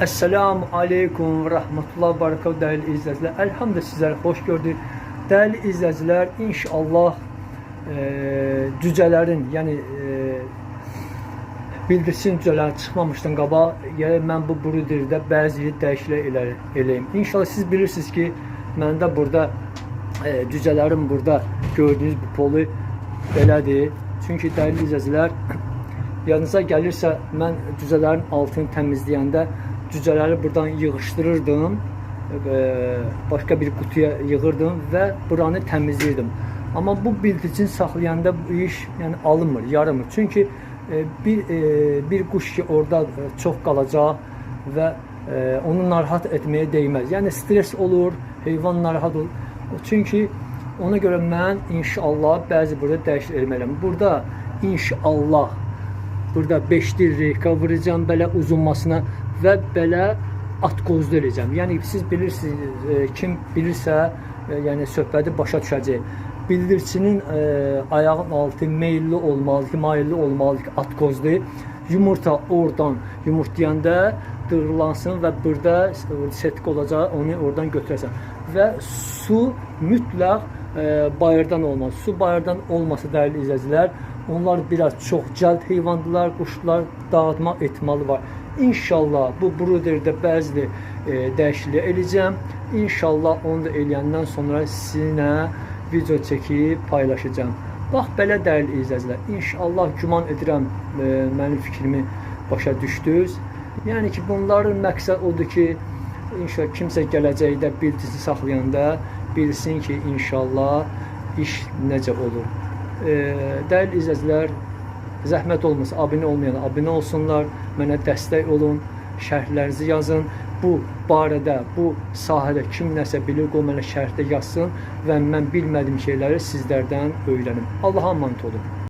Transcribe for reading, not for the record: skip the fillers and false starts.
Esselamu Aleyküm ve Rahmetullah ve Berekatuhu değerli izleyiciler. Elhamdülillah sizleri hoş gördük. Değerli izleyiciler, inşallah cücələrin, yəni bildirsin cücələr çıxmamışdan qaba, yəni mən bu bruderdə bəzi dəyişikliklər eləyim. İnşallah siz bilirsiniz ki, mən də burada cücələrim burada gördüyünüz bu polu belədir. Çünki değerli izleyiciler, yanınıza gəlirsə mən cücələrin altını təmizləyəndə cücələri buradan yığışdırırdım, başka bir kutuya yığırdım ve buranı təmizləyirdim. Ama bu bildirçini saxlayanda bu iş yani alınmır, yaramır. Çünkü bir kuş ki orada çok qalacaq ve onu narahat etmeye değmez. Yani stres olur, heyvan narahat olur. Çünkü ona göre mən inşallah bəzi burada dəyişiklik etməliyəm. Burada inşallah burada 5'li reyka vuracağım belə uzunmasına ve belə at qozdu edəcəm. Yəni siz bilirsiniz, kim bilirsə, yəni söhbəti başa düşəcək. Bildirçinin ayağın altı meyilli olmalı ki, mayilli olmalı ki, at qozdu. Yumurta oradan yumurtlayanda dırlansın ve burada setk olacaq, onu oradan götürəsən. Və su mütləq bayırdan olmaz. Su bayırdan olmasa değerli izleyiciler, onlar biraz çok cəld heyvandılar, quşlar dağıtma ehtimalı var. İnşallah bu bruderde bəzi dəyişiklik eləyəcəm. İnşallah onu da eləyəndən sonra sizinlə video çəkib paylaşacağım. Bax belə değerli izleyiciler, İnşallah güman edirəm mənim fikrimi başa düşdünüz. Yəni ki, bunların məqsəd odur ki, İnşallah kimsə gələcəkdə bildirçini saxlayanda bilsin ki, inşallah iş necə olur. Değerli izleyiciler, zəhmət olmasa abone olmayan abone olsunlar, mənə dəstək olun, şərhlərinizi yazın. Bu barədə, bu sahədə kim nəsə bilir, o mənə şərhdə yazsın və mən bilmədiyim şeyləri sizlərdən öyrənim. Allah'a emanet olun.